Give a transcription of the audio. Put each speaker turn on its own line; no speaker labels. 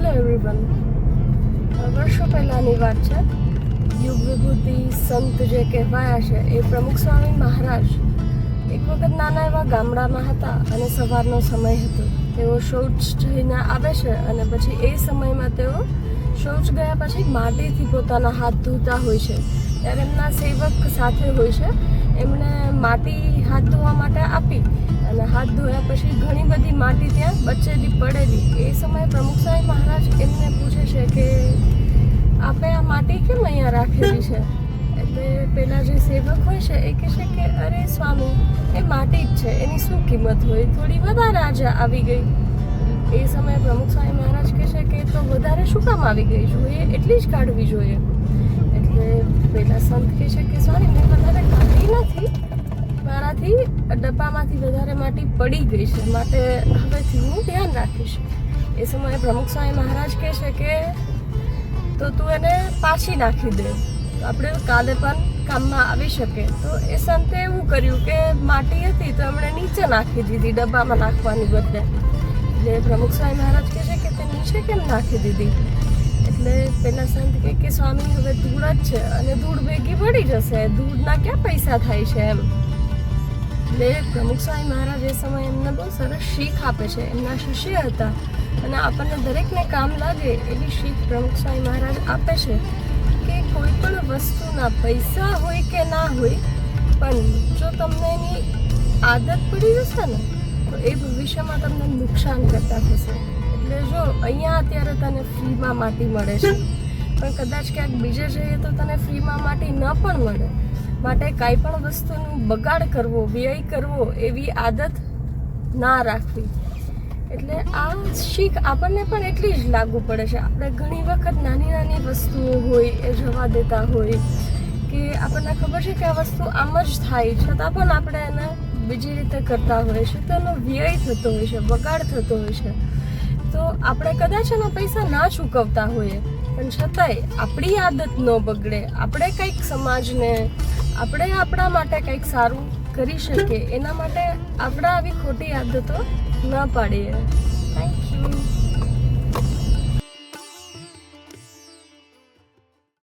Hello everyone. વર્ષો પહેલાંની વાત છે. યુગ વિભૂતિ સંત જે કહેવાયા છે એ પ્રમુખ સ્વામી મહારાજ એક વખત નાના એવા ગામડામાં હતા અને સવારનો સમય હતો. તેઓ શૌચ જઈને આવે છે અને પછી એ સમયમાં તેઓ શૌચ ગયા પછી માટીથી પોતાના હાથ ધોતા હોય છે. ત્યારે એમના સેવક સાથે હોય છે. એમણે માટી હાથ ધોવા માટે આપી અને હાથ ધોયા પછી ઘણી બધી માટી ત્યાં બચેલી પડેલી. એ સમયે પ્રમુખ સ્વામી મહારાજ એમને પૂછે છે કે આપે આ માટી કેમ અહીંયા રાખેલી છે? એટલે પેલા જે સેવક હોય છે એ કહે છે કે અરે સ્વામી, એ માટી જ છે, એની શું કિંમત હોય, થોડી વધારે આજે આવી ગઈ. એ સમયે પ્રમુખ સ્વામી મહારાજ કહે છે કે તો વધારે શું કામ આવી ગઈ, જોઈએ એટલી જ કાઢવી જોઈએ. એટલે પેલા સંત કહે છે કે સ્વામી, મેં વધારે કાઢી નથી, મારાથી ડબ્બામાંથી વધારે માટી પડી ગઈ છે, માટે હવેથી હું ધ્યાન રાખીશ. એ સમયે પ્રમુખ સ્વામી મહારાજ કહે છે કે તો તું એને પાછી નાખી દે, તો આપણે કાલે પણ કામમાં આવી શકે. તો એ સંતે એવું કર્યું કે માટી હતી તો એમણે નીચે નાખી દીધી, ડબ્બામાં નાખવાની બદલે. એટલે પ્રમુખ સ્વામી મહારાજ કહે છે કે તે નીચે કેમ નાખી દીધી? એટલે પેલા સંત કે સ્વામી, હવે ધૂળ જ છે અને ધૂળ ભેગી પડી જશે, ધૂળના ક્યાં પૈસા થાય છે એમ. એટલે પ્રમુખ સ્વામી મહારાજ એ સમયે એમને બહુ સરસ શીખ આપે છે. એમના શિષ્ય હતા અને આપણને દરેકને કામ લાગે એવી શીખ પ્રમુખ સ્વામી મહારાજ આપે છે કે કોઈ પણ વસ્તુના પૈસા હોય કે ના હોય, પણ જો તમને એની આદત પડી જશે ને તો એ ભવિષ્યમાં તમને નુકસાન કરતા થશે. એટલે જો અહીંયા અત્યારે તને ફ્રીમાં માટી મળે છે, પણ કદાચ ક્યાંક બીજે જઈએ તો તને ફ્રીમાં માટી ન પણ મળે. માટે કાંઈ પણ વસ્તુનો બગાડ કરવો, વ્યય કરવો એવી આદત ના રાખવી. એટલે આ શીખ આપણને પણ એટલી જ લાગુ પડે છે. આપણે ઘણી વખત નાની નાની વસ્તુઓ હોય એ જવા દેતા હોય કે આપણને ખબર છે કે આ વસ્તુ આમ જ થાય, છતાં પણ આપણે એને બીજી રીતે કરતા હોય છે, તો એનો વ્યય થતો હોય છે, બગાડ થતો હોય છે. તો આપણે કદાચ એના પૈસા ના ચૂકવતા હોઈએ, પણ છતાંય આપણી આદત ન બગડે, આપણે કંઈક સમાજને, આપણે આપણા માટે કંઈક સારું કરી શકીએ, એના માટે આપણે આવી ખોટી આદતો ન પાડીએ. Thank you.